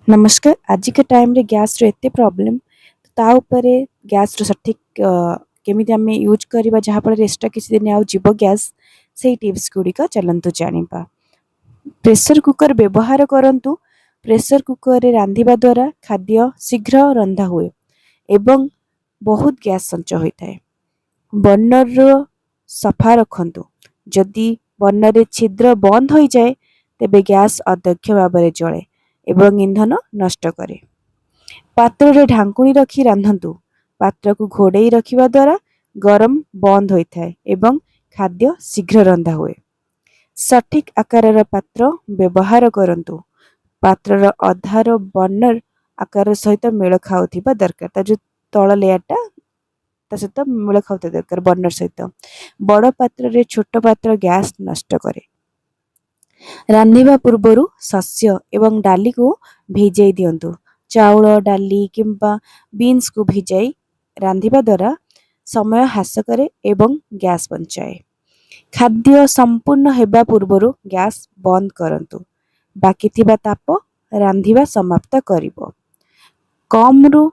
नमस्कार। आज के टाइम रे गैस रो एते प्रॉब्लम ता ऊपर गैस रो सठिक केमिति आमे यूज करबा जहाँ फल एक्स्ट्रा किसी दिन आउ जीव गैस से टिप्स गुड़िक चलतु जानिबा। प्रेशर कुकर व्यवहार करंतु। प्रेशर कुकर रे रांधिबा द्वारा खाद्य शीघ्र रंधा हुए एवं बहुत गैस संचय होइथाय। बर्नर रो सफा रखंतु। जदि बर्नर रे छिद्र बंद हो जाए तेबे गैस अदक्ष भाव में जले एवं ईंधन नष्ट करे। पात्र रे ढांकुणी रखी रांधंतु। पात्र को घोड़े रखिबा द्वारा गरम बंद होइथाय एवं खाद्य शीघ्र रंधा हुए। सठिक आकार पात्र व्यवहार करंतु। पात्र अधार बर्नर आकार सहित मेल खाउथिबा दरकार। ता जो तळ लेयरटा ता सहित मेल खाउथिबा दरकार बर्नर सहित। बड़ पात्र रे छोट पात्र गैस नष्ट करे। रांधिबा पूर्वरु शस्य एवं डाली को भिजाई दियंतु। चाउल डाली किंबा बीन्स को भिजाई रांधिबा द्वारा समय ह्रास करे एवं गैस बंचाए। खाद्य संपूर्ण हेबा पूर्वरु गैस बंद करंतु। बाकी थिबा ताप रांधिबा समाप्त करिवो। कम रु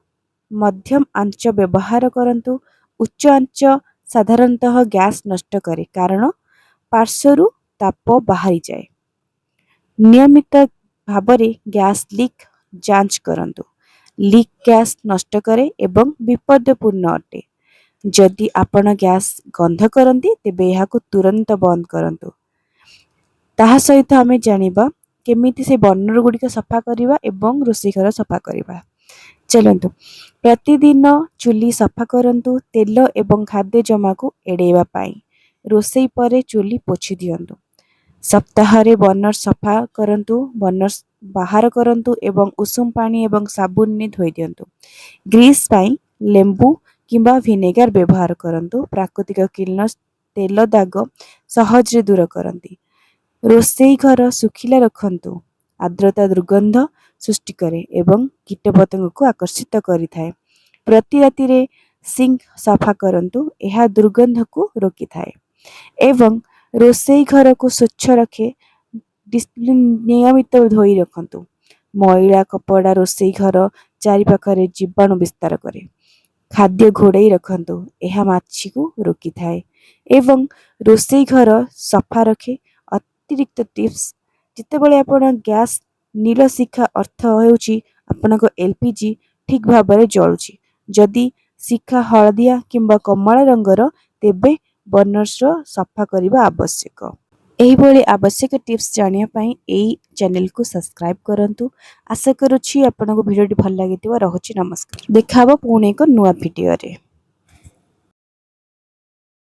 मध्यम आंच व्यवहार करंतु। उच्च आंच साधारणतः गैस नष्ट करे कारण पार्श्वरु ताप बाहरी जाए। नियमित भाबरे गैस लीक जांच करंतु। लीक गैस नष्ट करे एवं विपदपूर्ण अटे। जदि आपण गैस गंध करंती तेबे एहाको तुरंत बंद करंतु। ताहा सहित आमे जानिबा केमिति से बर्नर गुड़िक सफा करिबा एवं रोषेई घर सफा करिबा। चलंतु प्रतिदिन चुली सफा करंतु। तेल एवं खाद्य जमा को एड़ेबा पाई रोषेई परे चुली पोछि दियंतु। सप्ताहरे बर्नर सफा करंतु। बर्नर बाहर करंतु एवं उषुम पानी एवं साबुन ने धोई दियंतु। ग्रीस पाई लेंबू किंबा विनेगार व्यवहार करंतु। प्राकृतिक क्लीनर तेल दाग सहज रे दूर करंती। रोषेई घर सुखिला रखंतु। आर्द्रता दुर्गंध सृष्टि करे एवं कीटपतंग को आकर्षित करिथाय। प्रति राति रे सिंक सफा करंतु। एहा दुर्गंध को रोकी थाए एवं रोषेई घर को स्वच्छ रखे। नियमित धोई रखंतु। मैला कपड़ा रोषेई घर चारि पाखरे जीवाणु विस्तार करे। खाद्य घोड़े रखंतु। एहा माछी को रोकी थाए एवं रोषेई घर सफा रखे। अतिरिक्त टिप्स जितेबले आपण गैस नील शिखा अर्थ हेउची आपनको एलपीजी ठीक भाबरे जळुची। जदि शिखा हळदिया किंबा कमला रंगर तेबे बर्नर्स सफा करबा आवश्यक। एही भली आवश्यक टिप्स जानिया पई एई चैनल को सब्सक्राइब करंतु। आशा करूछि आपनको वीडियो भल लागिथिबा। रहुछि नमस्कार। देखाबो पुणे एक नुवा वीडियो रे।